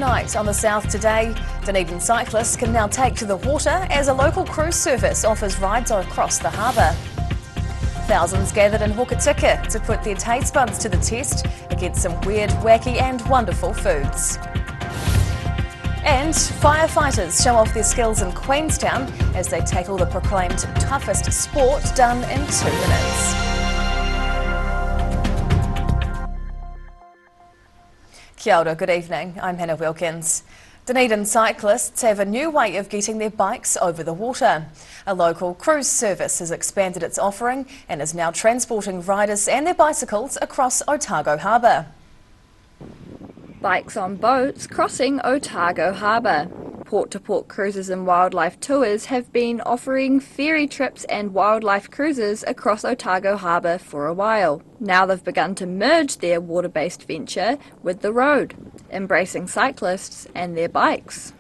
overnight on the south today. Dunedin cyclists can now take to the water as a local cruise service offers rides across the harbour. Thousands gathered in Hokitika to put their taste buds to the test against some weird, wacky and wonderful foods. And firefighters show off their skills in Queenstown as they tackle the proclaimed toughest sport done in 2 minutes. Kia ora, good evening. I'm Hannah Wilkins. Dunedin cyclists have a new way of getting their bikes over the water. A local cruise service has expanded its offering and is now transporting riders and their bicycles across Otago Harbour. Bikes on boats crossing Otago Harbour. Port-to-port cruises and wildlife tours have been offering ferry trips and wildlife cruises across Otago Harbour for a while. Now they've begun to merge their water-based venture with the road, embracing cyclists and their bikes.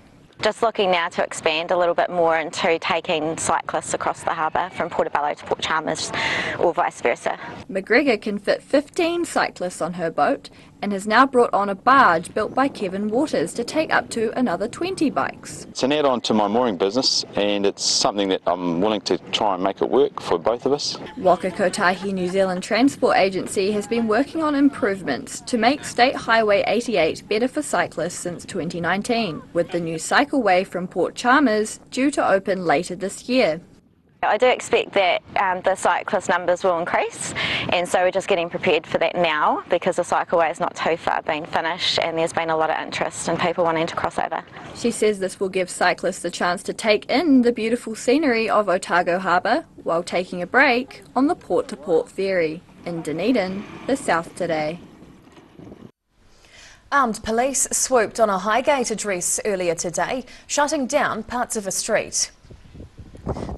Just looking now to expand a little bit more into taking cyclists across the harbour from Portobello to Port Chalmers or vice versa. McGregor can fit 15 cyclists on her boat and has now brought on a barge built by Kevin Waters to take up to another 20 bikes. It's an add-on to my mooring business and it's something that I'm willing to try and make it work for both of us. Waka Kotahi New Zealand Transport Agency has been working on improvements to make State Highway 88 better for cyclists since 2019, with the new cycleway from Port Chalmers due to open later this year. I do expect that the cyclist numbers will increase, and so we're just getting prepared for that now because the cycleway is not too far being finished and there's been a lot of interest in people wanting to cross over. She says this will give cyclists the chance to take in the beautiful scenery of Otago Harbour while taking a break on the port-to-port ferry. In Dunedin, the South today. Armed police swooped on a Highgate address earlier today, shutting down parts of a street.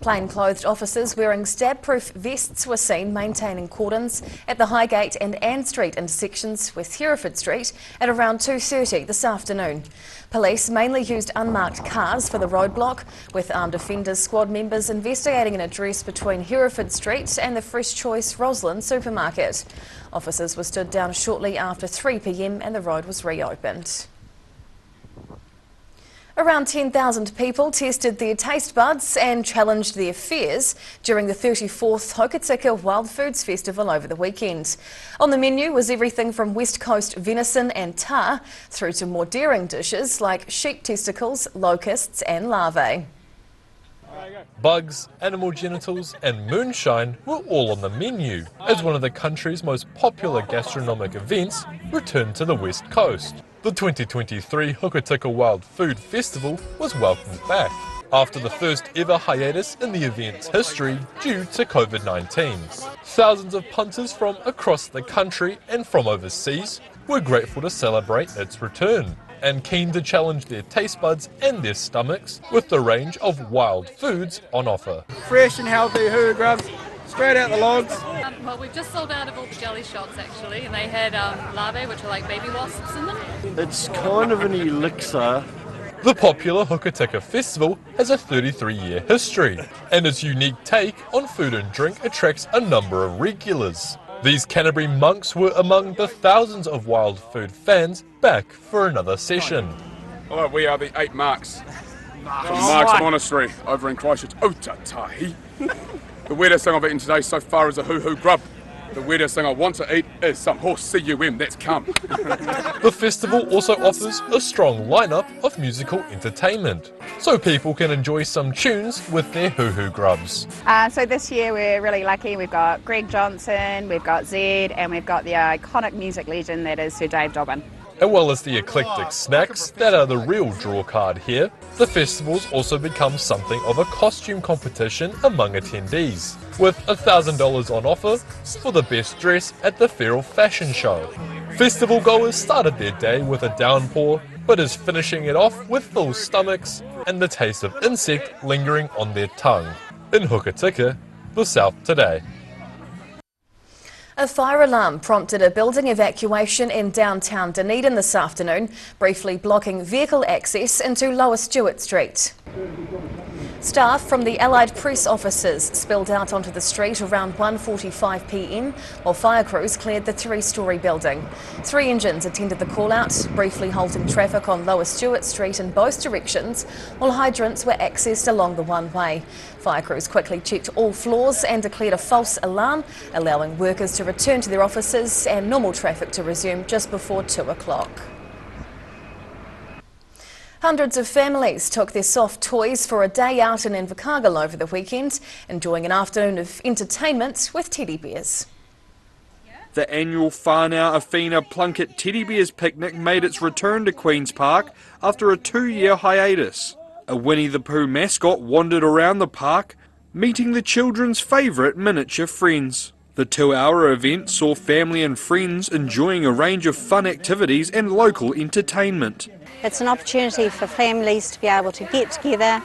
Plainclothed officers wearing stab-proof vests were seen maintaining cordons at the Highgate and Ann Street intersections with Hereford Street at around 2:30 this afternoon. Police mainly used unmarked cars for the roadblock, with Armed Offenders Squad members investigating an address between Hereford Street and the Fresh Choice Roslyn supermarket. Officers were stood down shortly after 3 p.m. and the road was reopened. Around 10,000 people tested their taste buds and challenged their fears during the 34th Hokitika Wild Foods Festival over the weekend. On the menu was everything from West Coast venison and tar through to more daring dishes like sheep testicles, locusts and larvae. Bugs, animal genitals and moonshine were all on the menu as one of the country's most popular gastronomic events returned to the West Coast. The 2023 Hokitika Wild Food Festival was welcomed back after the first ever hiatus in the event's history due to COVID-19. Thousands of punters from across the country and from overseas were grateful to celebrate its return and keen to challenge their taste buds and their stomachs with the range of wild foods on offer. Fresh and healthy hoo grubs, straight out the logs. Well, we've just sold out of all the jelly shots actually, and they had larvae, which are like baby wasps in them. It's kind of an elixir. The popular Hokitika Festival has a 33-year history, and its unique take on food and drink attracts a number of regulars. These Canterbury monks were among the thousands of wild food fans back for another session. Hello, we are the 8 Marks from Marks Monastery over in Christchurch, Otago. The weirdest thing I've eaten today so far is a hoo-hoo grub. The weirdest thing I want to eat is some horse C-U-M, that's cum. The festival also offers a strong lineup of musical entertainment, so people can enjoy some tunes with their hoo-hoo grubs. So this year we're really lucky. We've got Greg Johnson, we've got Zed, and we've got the iconic music legend that is Sir Dave Dobbin. As well as the eclectic snacks that are the real draw card here, the festival's also become something of a costume competition among attendees, with $1,000 on offer for the best dress at the Feral Fashion Show. Festival goers started their day with a downpour, but is finishing it off with full stomachs and the taste of insect lingering on their tongue. In Hokitika, the South today. A fire alarm prompted a building evacuation in downtown Dunedin this afternoon, briefly blocking vehicle access into Lower Stewart Street. Staff from the Allied Press offices spilled out onto the street around 1:45 p.m. while fire crews cleared the three-storey building. 3 engines attended the call-out, briefly halting traffic on Lower Stewart Street in both directions, while hydrants were accessed along the one-way. Fire crews quickly checked all floors and declared a false alarm, allowing workers to return to their offices and normal traffic to resume just before 2 o'clock. Hundreds of families took their soft toys for a day out in Invercargill over the weekend, enjoying an afternoon of entertainment with teddy bears. The annual Whānau Awhina Plunket Teddy Bears picnic made its return to Queen's Park after a 2-year hiatus. A Winnie the Pooh mascot wandered around the park, meeting the children's favourite miniature friends. The 2-hour event saw family and friends enjoying a range of fun activities and local entertainment. It's an opportunity for families to be able to get together,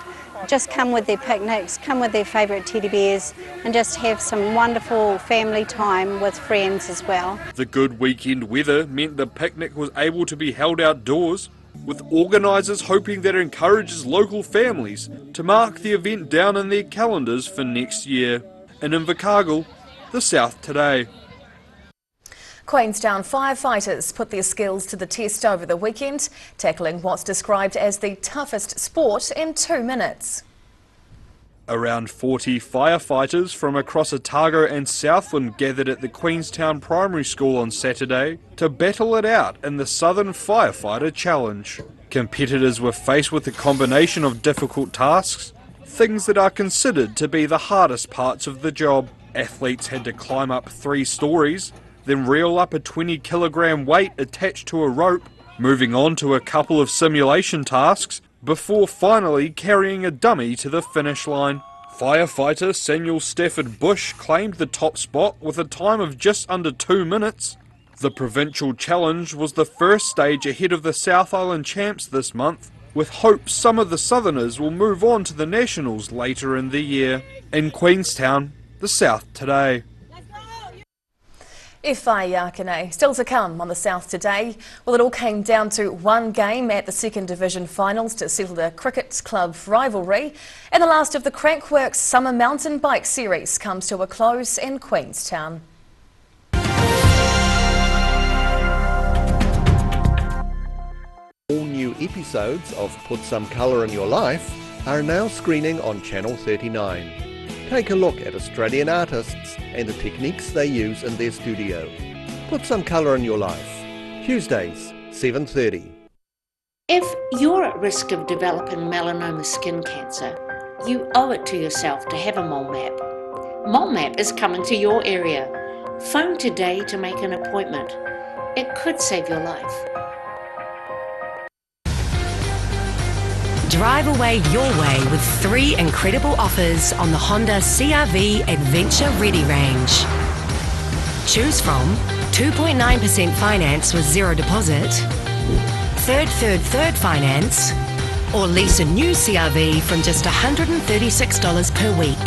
just come with their picnics, come with their favourite teddy bears and just have some wonderful family time with friends as well. The good weekend weather meant the picnic was able to be held outdoors, with organisers hoping that it encourages local families to mark the event down in their calendars for next year. In Invercargill, the South Today. Queenstown firefighters put their skills to the test over the weekend, tackling what's described as the toughest sport in 2 minutes. Around 40 firefighters from across Otago and Southland gathered at the Queenstown Primary School on Saturday to battle it out in the Southern Firefighter Challenge. Competitors were faced with a combination of difficult tasks, things that are considered to be the hardest parts of the job. Athletes had to climb up 3 stories, then reel up a 20-kilogram weight attached to a rope, moving on to a couple of simulation tasks, before finally carrying a dummy to the finish line. Firefighter Samuel Stafford Bush claimed the top spot with a time of just under 2 minutes. The provincial challenge was the first stage ahead of the South Island champs this month, with hopes some of the Southerners will move on to the Nationals later in the year. In Queenstown, the South Today. Whaiakene, still to come on the South Today. Well, it all came down to one game at the Second Division finals to settle the cricket club rivalry. And the last of the Crankworks Summer Mountain Bike Series comes to a close in Queenstown. All new episodes of Put Some Colour in Your Life are now screening on Channel 39. Take a look at Australian artists and the techniques they use in their studio. Put Some Colour in Your Life. Tuesdays, 7:30. If you're at risk of developing melanoma skin cancer, you owe it to yourself to have a mole map. Mole map is coming to your area. Phone today to make an appointment. It could save your life. Drive away your way with 3 incredible offers on the Honda CR-V Adventure Ready range. Choose from 2.9% finance with 0 deposit, third finance, or lease a new CR-V from just $136 per week.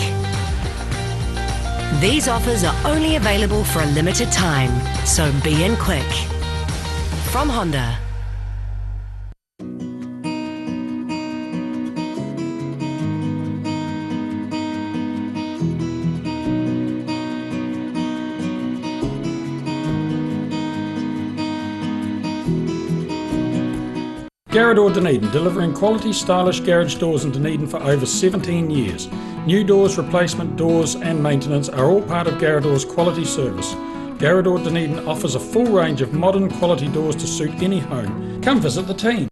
These offers are only available for a limited time, so be in quick. From Honda. Dunedin, delivering quality, stylish garage doors in Dunedin for over 17 years. New doors, replacement doors and maintenance are all part of Garrador's quality service. Garrador Dunedin offers a full range of modern quality doors to suit any home. Come visit the team.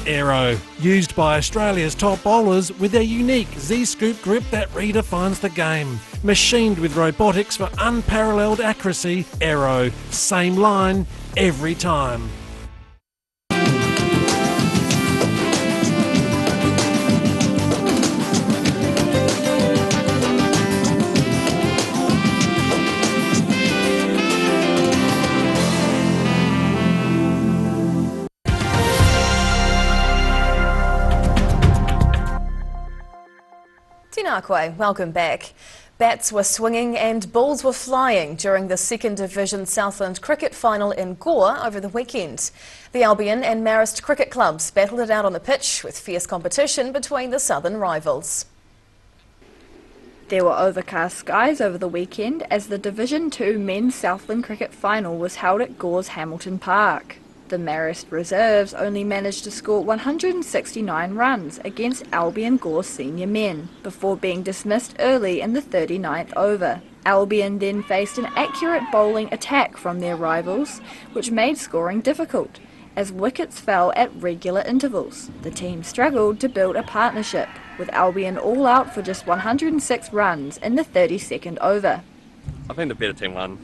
Aero, used by Australia's top bowlers with their unique Z-scoop grip that redefines the game. Machined with robotics for unparalleled accuracy, Aero, same line, every time. Tinakwe, welcome back. Bats were swinging and balls were flying during the Second Division Southland cricket final in Gore over the weekend. The Albion and Marist cricket clubs battled it out on the pitch with fierce competition between the southern rivals. There were overcast skies over the weekend as the Division 2 Men's Southland Cricket Final was held at Gore's Hamilton Park. The Marist reserves only managed to score 169 runs against Albion Gore's senior men before being dismissed early in the 39th over. Albion then faced an accurate bowling attack from their rivals, which made scoring difficult, as wickets fell at regular intervals. The team struggled to build a partnership, with Albion all out for just 106 runs in the 32nd over. I think the better team won.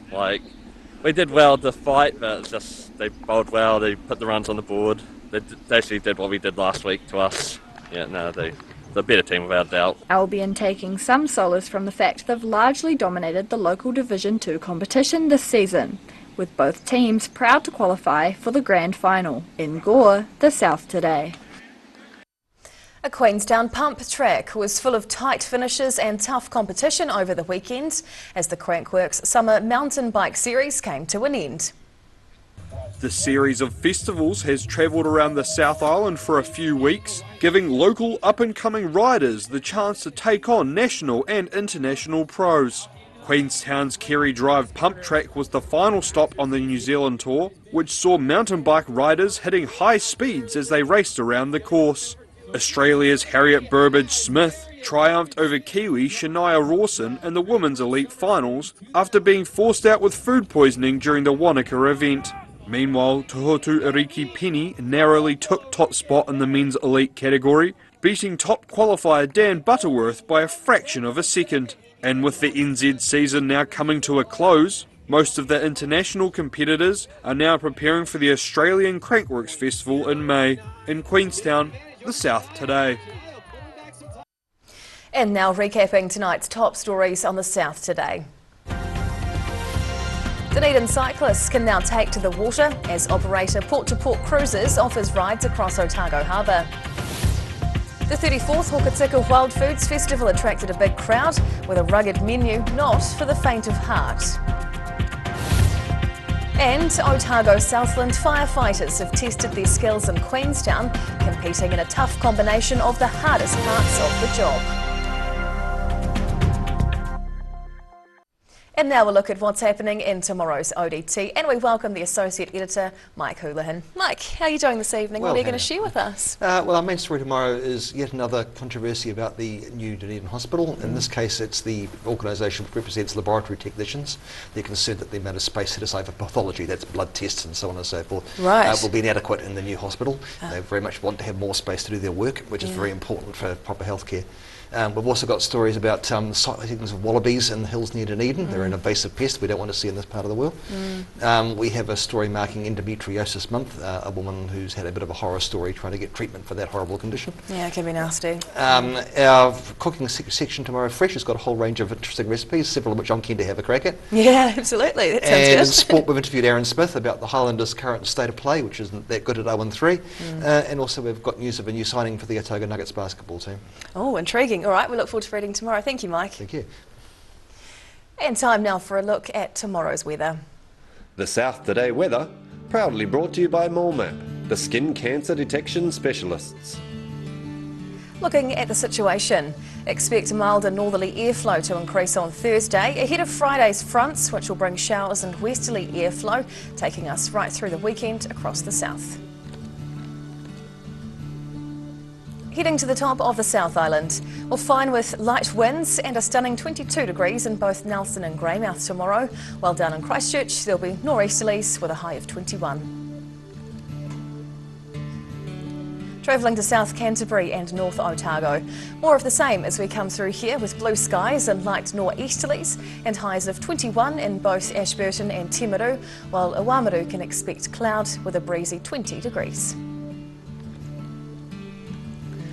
We did well to fight, but it's just they bowled well, they put the runs on the board. They actually did what we did last week to us. The better team without a doubt. Albion taking some solace from the fact they've largely dominated the local Division 2 competition this season, with both teams proud to qualify for the grand final in Gore, the South today. A Queenstown pump track was full of tight finishes and tough competition over the weekend as the Crankworks Summer Mountain Bike Series came to an end. The series of festivals has travelled around the South Island for a few weeks, giving local up-and-coming riders the chance to take on national and international pros. Queenstown's Kerry Drive pump track was the final stop on the New Zealand tour, which saw mountain bike riders hitting high speeds as they raced around the course. Australia's Harriet Burbage-Smith triumphed over Kiwi Shania Rawson in the women's elite finals after being forced out with food poisoning during the Wanaka event. Meanwhile, Tohotu Iriki Penny narrowly took top spot in the men's elite category, beating top qualifier Dan Butterworth by a fraction of a second. And with the NZ season now coming to a close, most of the international competitors are now preparing for the Australian Crankworks Festival in May. In Queenstown, the South today. And now recapping tonight's top stories on the South today. Dunedin cyclists can now take to the water as operator Port to Port Cruises offers rides across Otago Harbour. The 34th Hokitika Wild Foods Festival attracted a big crowd with a rugged menu not for the faint of heart. And Otago Southland firefighters have tested their skills in Queenstown, competing in a tough combination of the hardest parts of the job. And now we'll look at what's happening in tomorrow's ODT, and we welcome the Associate Editor, Mike Houlihan. Mike, how are you doing this evening? What are you going to share with us? Well, our main story tomorrow is yet another controversy about the new Dunedin hospital. In this case, it's the organisation which represents laboratory technicians. They're concerned that the amount of space set aside for pathology, that's blood tests and so on and so forth, will be inadequate in the new hospital. They very much want to have more space to do their work, which is very important for proper healthcare. We've also got stories about sightings of wallabies in the hills near Dunedin. They're an invasive pest we don't want to see in this part of the world. We have a story marking Endometriosis Month, a woman who's had a bit of a horror story trying to get treatment for that horrible condition. Yeah, it can be nasty. Our cooking section tomorrow, Fresh, has got a whole range of interesting recipes, several of which I'm keen to have a crack at. Yeah, absolutely. That sounds good. And in sport, we've interviewed Aaron Smith about the Highlanders' current state of play, which isn't that good at 0-3. And also we've got news of a new signing for the Otago Nuggets basketball team. Oh, intriguing. All right, we look forward to reading tomorrow. Thank you, Mike. Thank you. And time now for a look at tomorrow's weather. The South Today weather, proudly brought to you by MoleMap, the skin cancer detection specialists. Looking at the situation, expect milder northerly airflow to increase on Thursday ahead of Friday's fronts, which will bring showers and westerly airflow, taking us right through the weekend across the south. Heading to the top of the South Island, we'll find with light winds and a stunning 22 degrees in both Nelson and Greymouth tomorrow, while down in Christchurch there'll be nor'easterlies with a high of 21. Travelling to South Canterbury and North Otago, more of the same as we come through here with blue skies and light nor'easterlies and highs of 21 in both Ashburton and Timaru, while Oamaru can expect cloud with a breezy 20 degrees.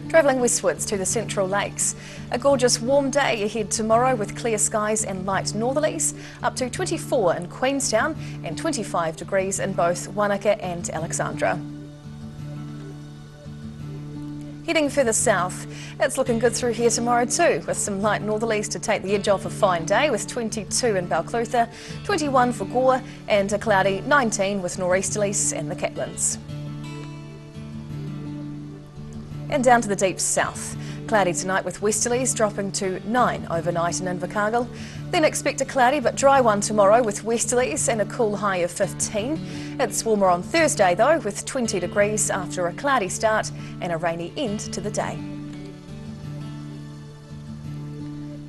Travelling westwards to the Central Lakes, a gorgeous warm day ahead tomorrow with clear skies and light northerlies, up to 24 in Queenstown and 25 degrees in both Wanaka and Alexandra. Heading further south, it's looking good through here tomorrow too, with some light northerlies to take the edge off a fine day with 22 in Balclutha, 21 for Gore and a cloudy 19 with nor'easterlies in the Catlins. And down to the deep south. Cloudy tonight with westerlies dropping to 9 overnight in Invercargill. Then expect a cloudy but dry one tomorrow with westerlies and a cool high of 15. It's warmer on Thursday though, with 20 degrees after a cloudy start and a rainy end to the day.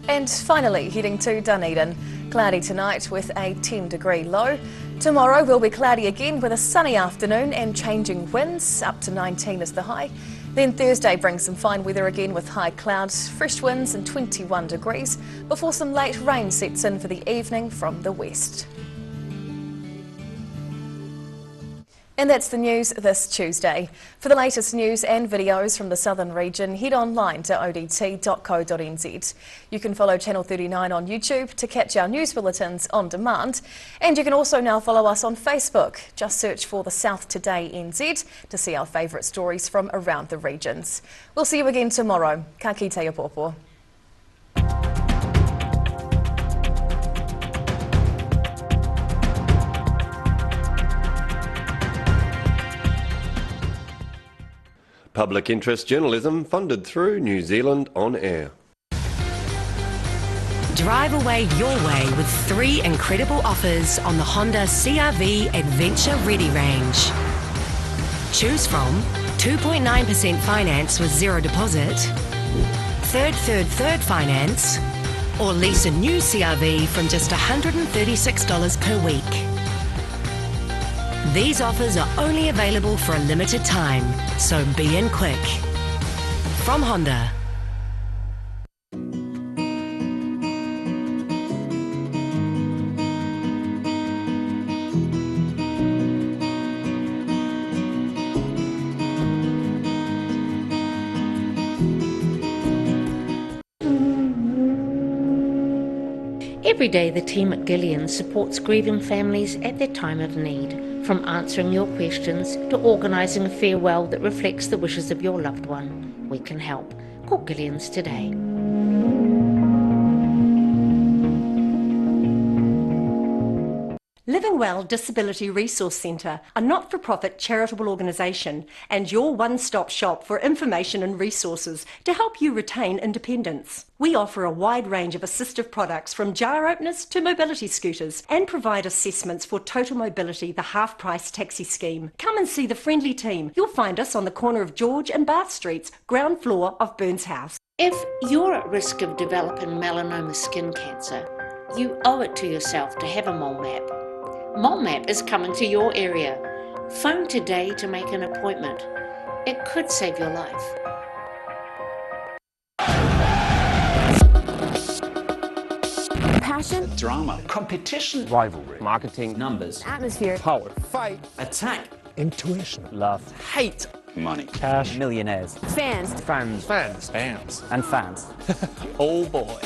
And finally, heading to Dunedin. Cloudy tonight with a 10-degree low. Tomorrow will be cloudy again with a sunny afternoon and changing winds, up to 19 is the high. Then Thursday brings some fine weather again with high clouds, fresh winds and 21 degrees before some late rain sets in for the evening from the west. And that's the news this Tuesday. For the latest news and videos from the southern region, head online to odt.co.nz. You can follow Channel 39 on YouTube to catch our news bulletins on demand. And you can also now follow us on Facebook. Just search for the South Today NZ to see our favourite stories from around the regions. We'll see you again tomorrow. Ka kite pōpō. Public interest journalism funded through New Zealand On Air. Drive away your way with 3 incredible offers on the Honda CR-V Adventure Ready range. Choose from 2.9% finance with 0 deposit, third finance, or lease a new CR-V from just $136 per week. These offers are only available for a limited time, so be in quick. From Honda. Every day the team at Gillian supports grieving families at their time of need. From answering your questions to organising a farewell that reflects the wishes of your loved one, we can help. Call Gillian's today. Living Well Disability Resource Centre, a not-for-profit charitable organisation and your one-stop shop for information and resources to help you retain independence. We offer a wide range of assistive products from jar openers to mobility scooters and provide assessments for Total Mobility, the half-price taxi scheme. Come and see the friendly team. You'll find us on the corner of George and Bath Streets, ground floor of Burns House. If you're at risk of developing melanoma skin cancer, you owe it to yourself to have a mole map. Mole Map is coming to your area. Phone today to make an appointment. It could save your life. Passion, drama, competition, rivalry, marketing, numbers, atmosphere, power, fight, attack, intuition, love, hate, money, cash, millionaires, fans, and fans. Oh boy.